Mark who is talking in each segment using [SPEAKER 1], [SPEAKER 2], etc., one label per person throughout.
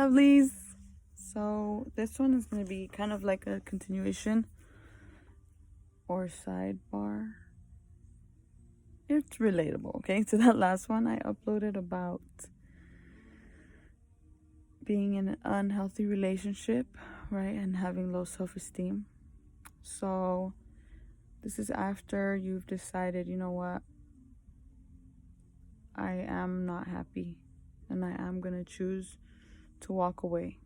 [SPEAKER 1] lovelies. So this one is going to be kind of like a continuation or sidebar. It's relatable, okay? So that last one I uploaded about being in an unhealthy relationship, right? And having low self-esteem. So this is after you've decided, you know what? I am not happy and I am going to choose to walk away,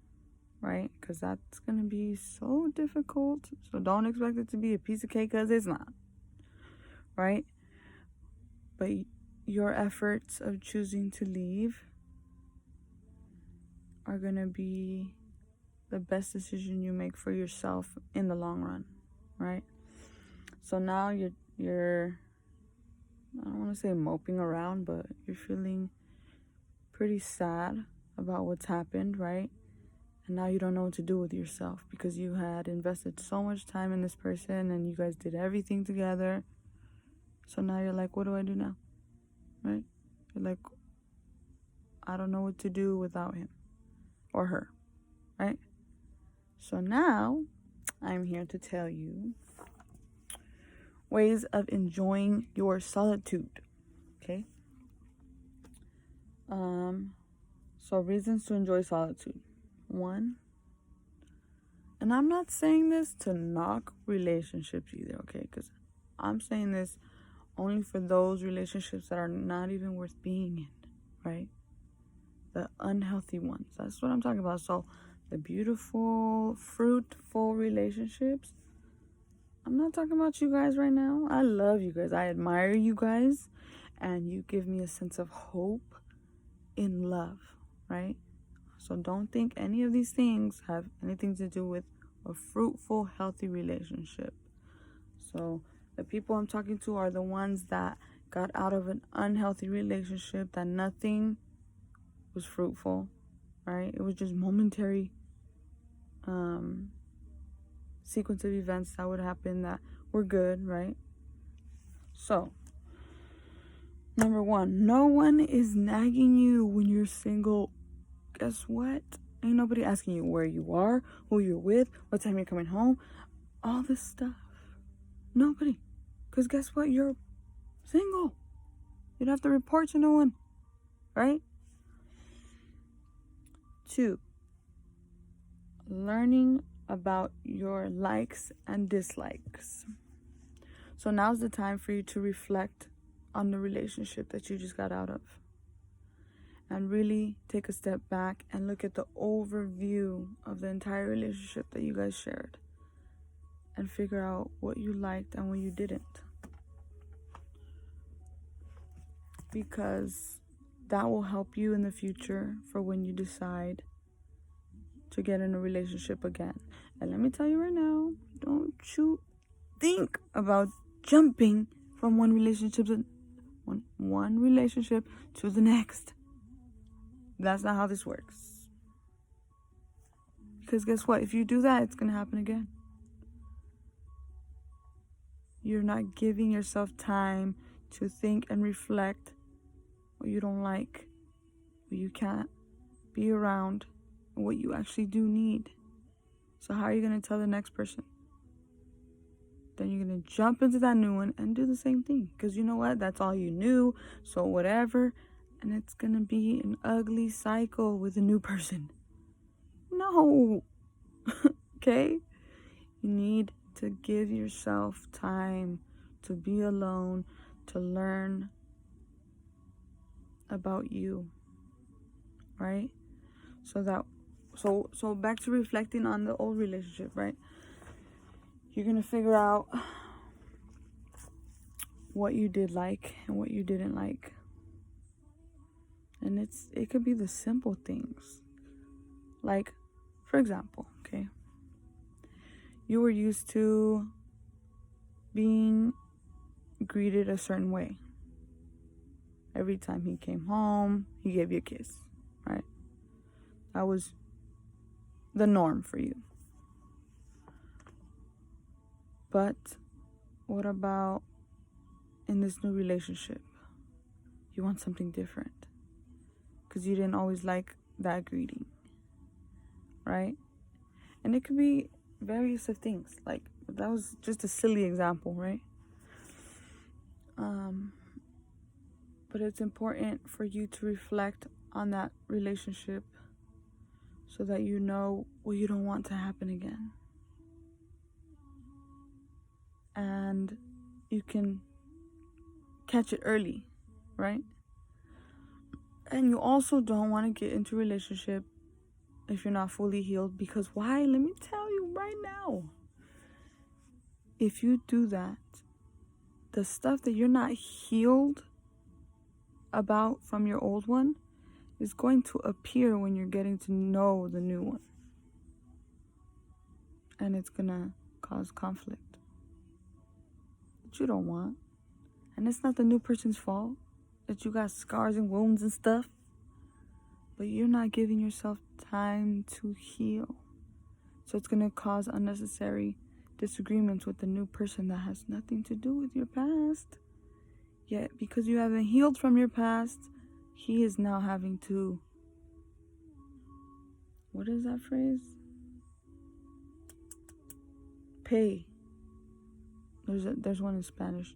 [SPEAKER 1] right? Because that's going to be so difficult. So don't expect it to be a piece of cake, because it's not, right? But your efforts of choosing to leave are going to be the best decision you make for yourself in the long run, right? So now you're I don't want to say moping around, but you're feeling pretty sad about what's happened, right? And now you don't know what to do with yourself because you had invested so much time in this person and you guys did everything together. So now you're like, what do I do now? Right? You're like, I don't know what to do without him or her, right? So now I'm here to tell you ways of enjoying your solitude, okay? So reasons to enjoy solitude. One, and I'm not saying this to knock relationships either, okay? Because I'm saying this only for those relationships that are not even worth being in, right? The unhealthy ones. That's what I'm talking about. So the beautiful, fruitful relationships, I'm not talking about you guys right now. I love you guys. I admire you guys. And you give me a sense of hope in love, right? So don't think any of these things have anything to do with a fruitful, healthy relationship. So the people I'm talking to are the ones that got out of an unhealthy relationship, that nothing was fruitful, right? It was just momentary sequence of events that would happen that were good, right? So, number one, no one is nagging you when you're single. Guess what? Ain't nobody asking you where you are, who you're with, what time you're coming home, all this stuff. Nobody. Because guess what? You're single. You don't have to report to no one, right? 2, learning about your likes and dislikes. So now's the time for you to reflect on the relationship that you just got out of. And really take a step back and look at the overview of the entire relationship that you guys shared. And figure out what you liked and what you didn't. Because that will help you in the future for when you decide to get in a relationship again. And let me tell you right now, don't you think about jumping from one relationship to the next. That's not how this works. Because guess what? If you do that, it's going to happen again. You're not giving yourself time to think and reflect what you don't like, what you can't be around, and what you actually do need. So how are you going to tell the next person? Then you're going to jump into that new one and do the same thing. Because you know what? That's all you knew. So whatever. And it's going to be an ugly cycle with a new person. No. Okay? You need to give yourself time to be alone, to learn about you. Right? So back to reflecting on the old relationship, right? You're going to figure out what you did like and what you didn't like. And it could be the simple things. Like, for example, okay, you were used to being greeted a certain way. Every time he came home, he gave you a kiss, right? That was the norm for you. But what about in this new relationship? You want something different because you didn't always like that greeting. right? And it could be various of things. Like, that was just a silly example, right? But it's important for you to reflect on that relationship so that you know what you don't want to happen again. And you can catch it early, right? And you also don't want to get into a relationship if you're not fully healed, because why? Let me tell you right now. If you do that, the stuff that you're not healed about from your old one is going to appear when you're getting to know the new one. And it's gonna cause conflict that you don't want. And it's not the new person's fault that you got scars and wounds and stuff, but you're not giving yourself time to heal. So it's gonna cause unnecessary disagreements with the new person that has nothing to do with your past. Yet, because you haven't healed from your past, he is now having to, what is that phrase? Pay. There's one in Spanish.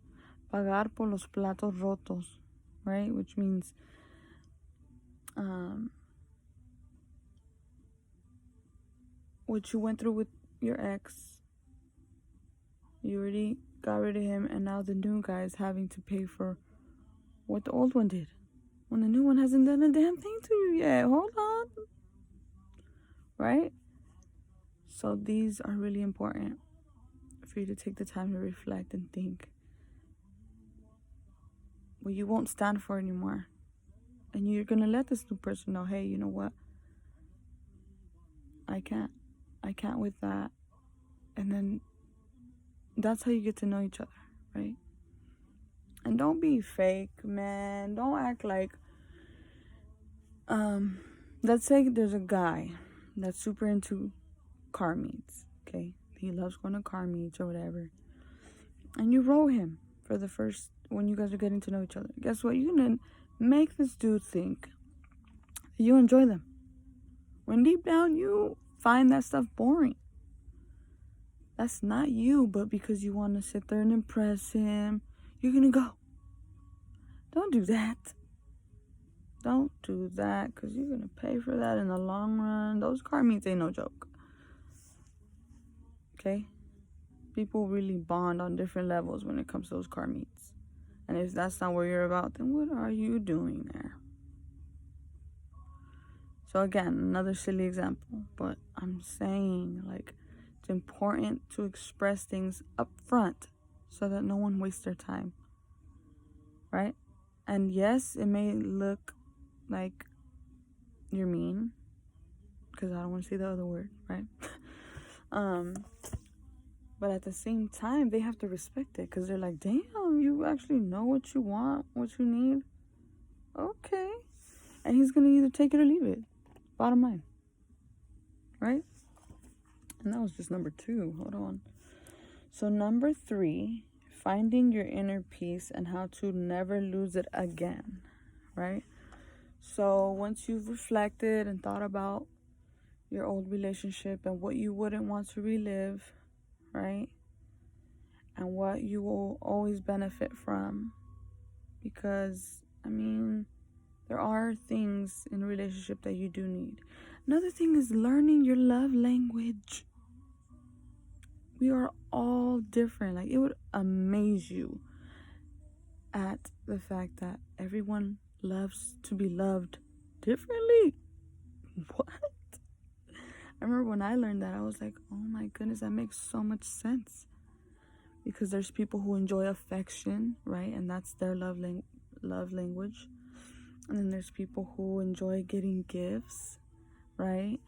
[SPEAKER 1] Pagar por los platos rotos, right? Which means what you went through with your ex, you already got rid of him, and now the new guy is having to pay for what the old one did when the new one hasn't done a damn thing to you yet. Hold on. Right? So these are really important for you to take the time to reflect and think what you won't stand for anymore. And you're going to let this new person know, hey, you know what? I can't with that. And then that's how you get to know each other, right? And don't be fake, man. Don't act like, let's say there's a guy that's super into car meets, okay? He loves going to car meets or whatever. And you roll him for the first, when you guys are getting to know each other. Guess what? You're going to make this dude think that you enjoy them, when deep down you find that stuff boring. That's not you, but because you want to sit there and impress him, you're going to go. Don't do that. Don't do that, because you're going to pay for that in the long run. Those car meets ain't no joke. Okay? People really bond on different levels when it comes to those car meets. And if that's not what you're about, then what are you doing there? So again, another silly example, but I'm saying, like, it's important to express things up front so that no one wastes their time, right? And yes, it may look like you're mean, because I don't want to say the other word, right? But at the same time, they have to respect it, because they're like, damn, you actually know what you want, what you need. Okay. And he's going to either take it or leave it. Bottom line. Right? And that was just number 2. Hold on. So number 3, finding your inner peace and how to never lose it again. Right? So once you've reflected and thought about your old relationship and what you wouldn't want to relive, right? And what you will always benefit from. Because, I mean, there are things in a relationship that you do need. Another thing is learning your love language. We are all different. Like, it would amaze you at the fact that everyone loves to be loved differently. What? I remember when I learned that, I was like, oh my goodness, that makes so much sense. Because there's people who enjoy affection, right? And that's their love language. And then there's people who enjoy getting gifts, right?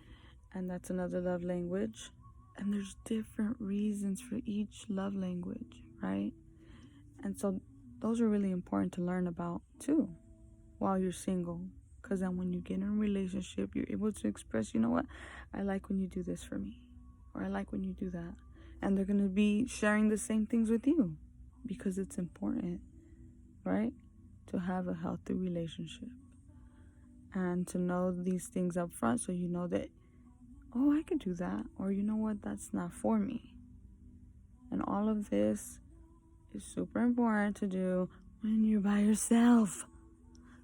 [SPEAKER 1] And that's another love language. And there's different reasons for each love language, right? And so those are really important to learn about too while you're single. Because then when you get in a relationship, you're able to express, you know what? I like when you do this for me. Or I like when you do that. And they're going to be sharing the same things with you. Because it's important, right? To have a healthy relationship. And to know these things up front so you know that, oh, I could do that. Or you know what, that's not for me. And all of this is super important to do when you're by yourself,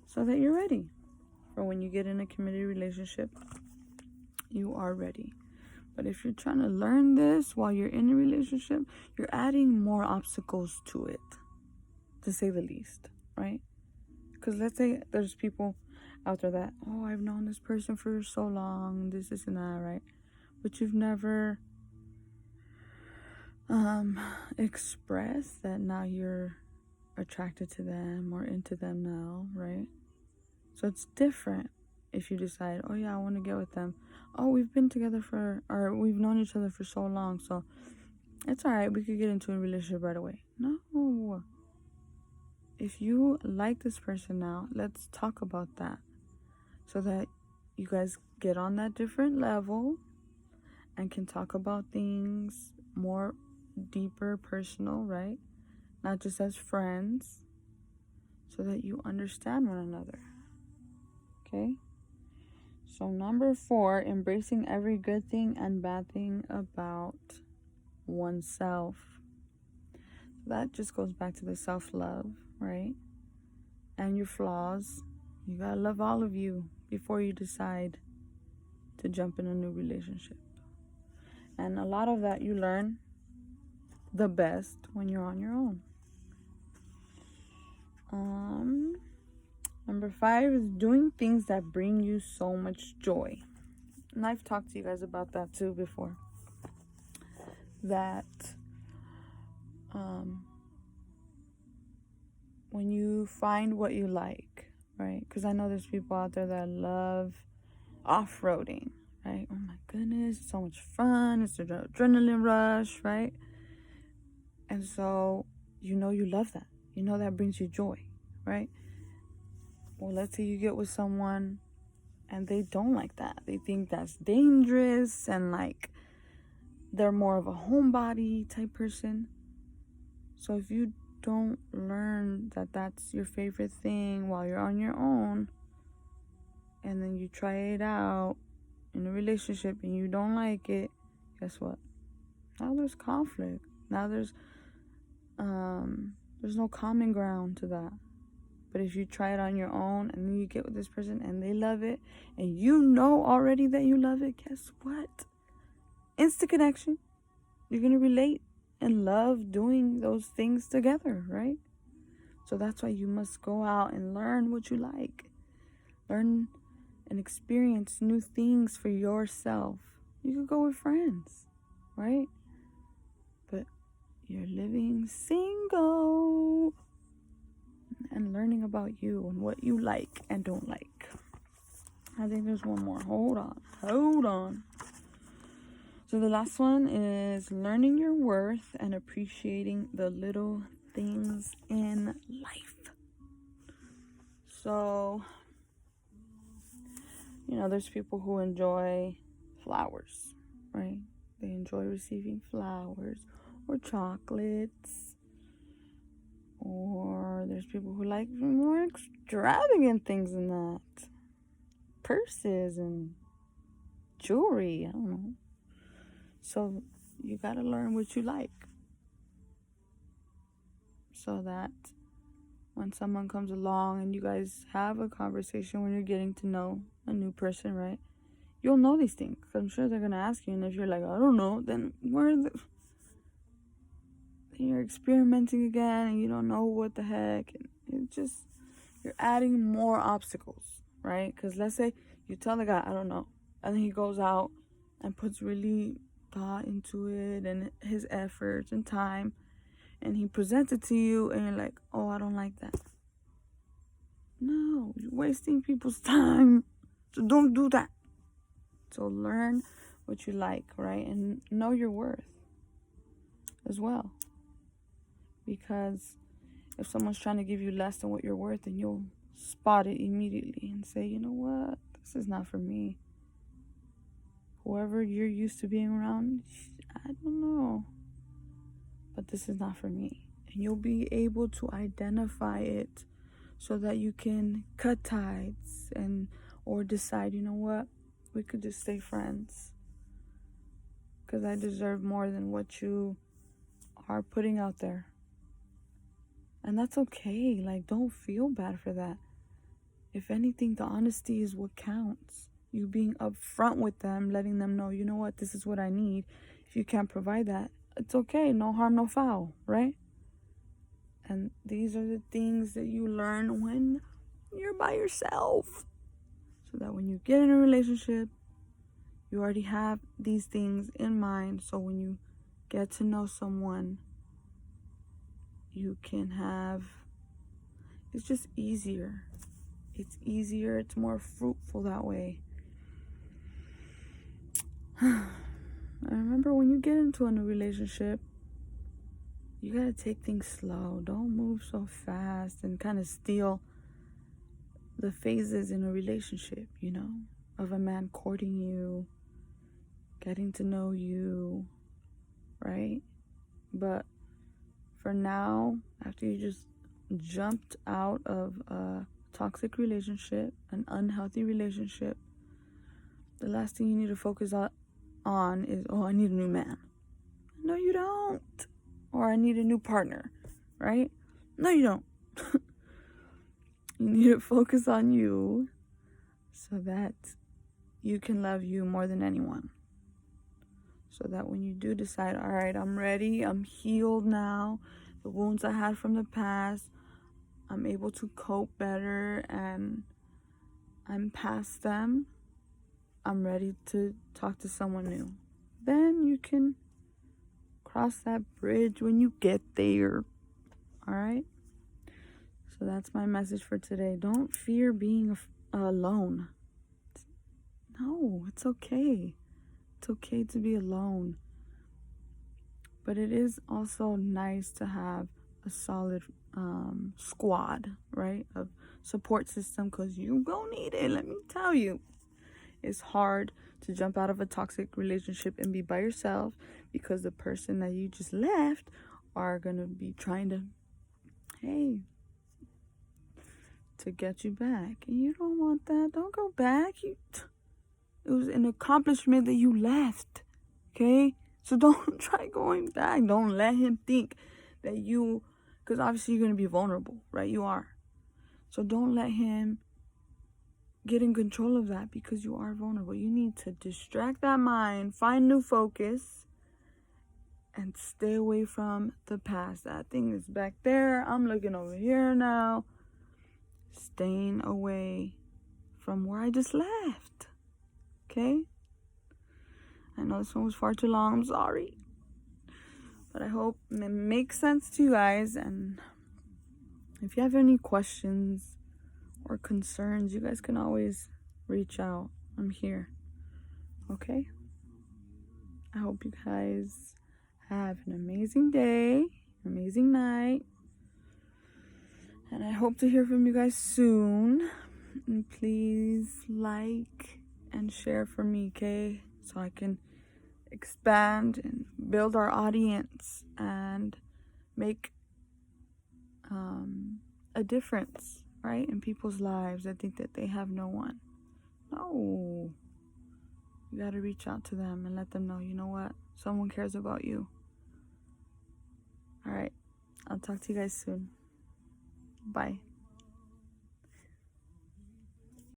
[SPEAKER 1] so that you're ready for when you get in a committed relationship. You are ready. But if you're trying to learn this while you're in a relationship, you're adding more obstacles to it, to say the least, right? Because let's say there's people out there that, oh, I've known this person for so long, this and that, right? But you've never expressed that now you're attracted to them or into them now, right? So it's different if you decide, oh yeah, I want to get with them. Oh, we've been together or we've known each other for so long, so it's all right, we could get into a relationship right away. No. If you like this person now, let's talk about that, so that you guys get on that different level and can talk about things more deeper, personal, right? Not just as friends, so that you understand one another. Okay? So number 4, embracing every good thing and bad thing about oneself. That just goes back to the self-love, right? And your flaws. You gotta love all of you before you decide to jump in a new relationship. And a lot of that you learn the best when you're on your own. Number 5 is doing things that bring you so much joy. And I've talked to you guys about that too before. That when you find what you like, right? Because I know there's people out there that love off-roading, right? Oh my goodness, it's so much fun. It's an adrenaline rush, right? And so, you love that. That brings you joy, right? Well, let's say you get with someone and they don't like that. They think that's dangerous and like they're more of a homebody type person. So if you don't learn that that's your favorite thing while you're on your own, and then you try it out in a relationship and you don't like it, guess what? Now there's conflict. Now there's no common ground to that. But if you try it on your own and then you get with this person and they love it and you know already that you love it, guess what? Instant connection. You're going to relate and love doing those things together, right? So that's why you must go out and learn what you like. Learn and experience new things for yourself. You could go with friends, right? But you're living single and learning about you and what you like and don't like. I think there's one more. Hold on. So the last one is learning your worth and appreciating the little things in life. So, there's people who enjoy flowers, right? They enjoy receiving flowers or chocolates. Or there's people who like more extravagant things than that. Purses and jewelry, I don't know. So you gotta learn what you like, so that when someone comes along and you guys have a conversation when you're getting to know a new person, right? You'll know these things. I'm sure they're gonna ask you, and if you're like, I don't know, then you're experimenting again and you don't know what the heck, and you're adding more obstacles, right? Because let's say you tell the guy, I don't know, and then he goes out and puts really thought into it and his efforts and time, and he presents it to you and you're like, oh, I don't like that. No, you're wasting people's time, so don't do that. So learn what you like, right? And know your worth as well. Because if someone's trying to give you less than what you're worth, then you'll spot it immediately and say, you know what, this is not for me. Whoever you're used to being around, I don't know, but this is not for me. And you'll be able to identify it so that you can cut ties or decide, you know what, we could just stay friends. because I deserve more than what you are putting out there. And that's okay. Like, don't feel bad for that. If anything, the honesty is what counts. You being upfront with them, letting them know, you know what, this is what I need. If you can't provide that, it's okay. No harm, no foul, right? And these are the things that you learn when you're by yourself. So that when you get in a relationship, you already have these things in mind. So when you get to know someone, you can have, it's just easier. It's easier. It's more fruitful that way. I remember when you get into a new relationship, you gotta take things slow. Don't move so fast and kind of steal the phases in a relationship, you know, of a man courting you, getting to know you, right? But for now, after you just jumped out of a toxic relationship, an unhealthy relationship, the last thing you need to focus on is, oh, I need a new man. No, you don't. Or I need a new partner, right? No, you don't. You need to focus on you so that you can love you more than anyone. So that when you do decide, all right, I'm ready, I'm healed now, the wounds I had from the past, I'm able to cope better and I'm past them, I'm ready to talk to someone new. Then you can cross that bridge when you get there. All right? So that's my message for today. Don't fear being alone. No, it's okay. It's okay to be alone. But it is also nice to have a solid squad, right? Of support system, because you gonna need it, let me tell you. It's hard to jump out of a toxic relationship and be by yourself because the person that you just left are gonna be trying to, hey, to get you back. And you don't want that. Don't go back. It was an accomplishment that you left, okay? So don't try going back. Don't let him think that you, because obviously you're going to be vulnerable, right? You are. So don't let him get in control of that because you are vulnerable. You need to distract that mind, find new focus, and stay away from the past. That thing is back there. I'm looking over here now. Staying away from where I just left. Okay? I know this one was far too long. I'm sorry. But I hope it makes sense to you guys. And if you have any questions or concerns, you guys can always reach out. I'm here. Okay? I hope you guys have an amazing day, amazing night. And I hope to hear from you guys soon. And please like and share for me, okay? So I can expand and build our audience and make a difference, right? In people's lives that think that they have no one. No. You gotta reach out to them and let them know, you know what? Someone cares about you. All right. I'll talk to you guys soon. Bye.